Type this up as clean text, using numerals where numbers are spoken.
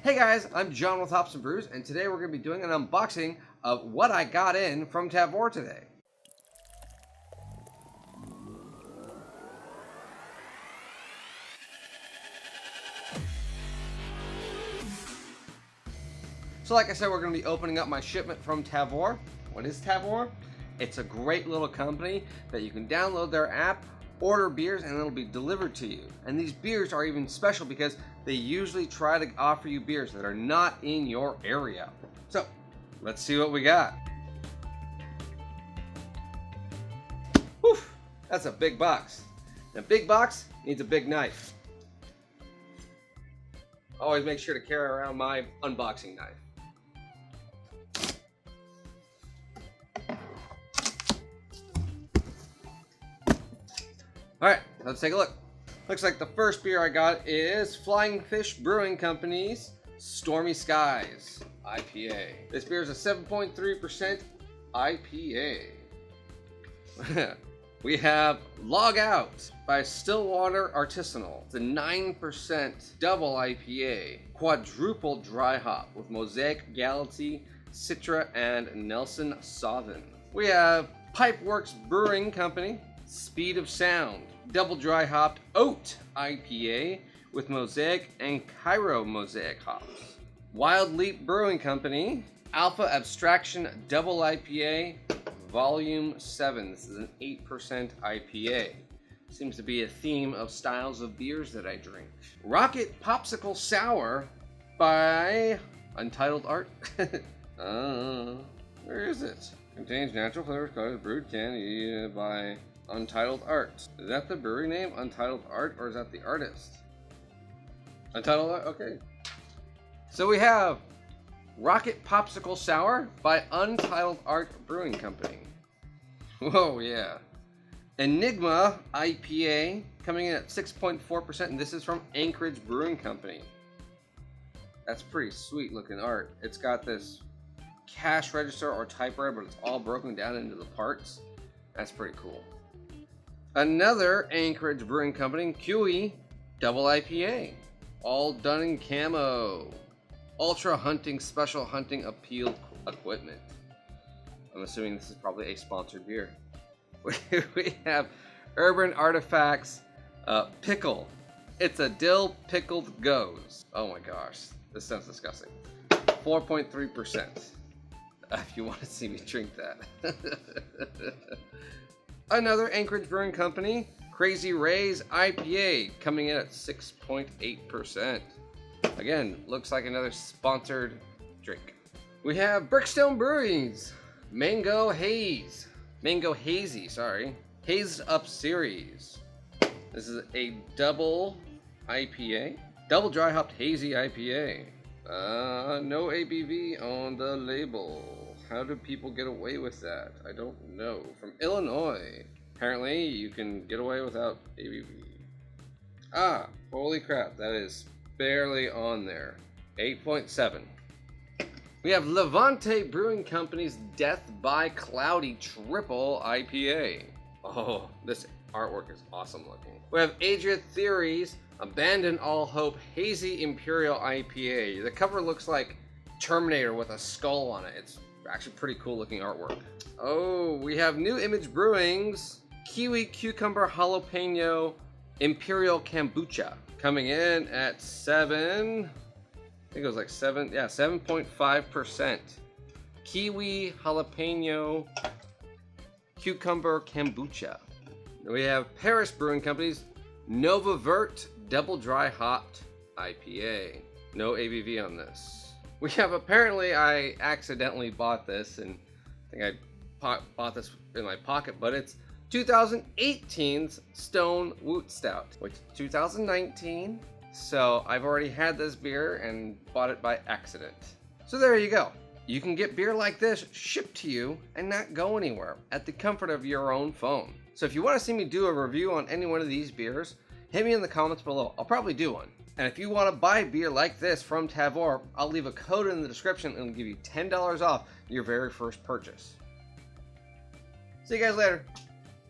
Hey guys, I'm John with Hops and Brews, and today we're going to be doing an unboxing of what I got in from Tavour today. So like I said, we're going to be opening up my shipment from Tavour. What is Tavour? It's a great little company that you can download their app, order beers, and it'll be delivered to you. And these beers are even special because they usually try to offer you beers that are not in your area. So let's see what we got. Whew, that's a big box. And a big box needs a big knife. Always make sure to carry around my unboxing knife. Alright, let's take a look. Looks like the first beer I got is Flying Fish Brewing Company's Stormy Skies IPA. This beer is a 7.3% IPA. We have Log Out by Stillwater Artisanal. It's a 9% double IPA, quadruple dry hop with Mosaic Galaxy, Citra, and Nelson Sauvin. We have Pipeworks Brewing Company Speed of Sound double dry hopped oat IPA with Mosaic and Cairo Mosaic hops. Wild Leap Brewing Company Alpha Abstraction double IPA volume 7. This is an 8% IPA. Seems to be a theme of styles of beers that I drink. Rocket Popsicle Sour by Untitled Art. Where is it? Contains natural flavors colored brewed candy by Untitled Art. Is that the brewery name, Untitled Art, or is that the artist? Untitled Art, okay. So we have Rocket Popsicle Sour by Untitled Art Brewing Company. Whoa, yeah. Enigma IPA coming in at 6.4%, and this is from Anchorage Brewing Company. That's pretty sweet looking art. It's got this cash register or typewriter, but it's all broken down into the parts. That's pretty cool. Another Anchorage Brewing Company, QE double IPA, all done in camo. Ultra Hunting Special Hunting Appeal Equipment. I'm assuming this is probably a sponsored beer. We have Urban Artifacts Pickle. It's a dill pickled goes. Oh my gosh, this sounds disgusting. 4.3%. If you want to see me drink that. Another Anchorage Brewing Company, Crazy Rays IPA, coming in at 6.8%. Again, looks like another sponsored drink. We have Brickstone Brewing's Mango Hazy, sorry. Hazed Up Series. This is a double IPA, double dry hopped hazy IPA. No ABV on the label. How do people get away with that? I don't know. From Illinois. Apparently, you can get away without ABV. Ah, holy crap. That is barely on there. 8.7. We have Levante Brewing Company's Death by Cloudy Triple IPA. Oh, this artwork is awesome looking. We have Adria Theories Abandon All Hope Hazy Imperial IPA. The cover looks like Terminator with a skull on it. It's actually pretty cool looking artwork. Oh, we have New Image Brewing's Kiwi Cucumber Jalapeno Imperial Kombucha coming in at 7.5%. Kiwi Jalapeno Cucumber Kombucha. We have Paris Brewing Company's Nova Vert Double Dry Hopped IPA. No ABV on this. We have, apparently I accidentally bought this, and I think I bought this in my pocket, but it's 2018's Stone Woot Stout, which is 2019. So I've already had this beer and bought it by accident. So there you go. You can get beer like this shipped to you and not go anywhere at the comfort of your own phone. So if you want to see me do a review on any one of these beers, hit me in the comments below. I'll probably do one. And if you want to buy beer like this from Tavour, I'll leave a code in the description and it'll give you $10 off your very first purchase. See you guys later.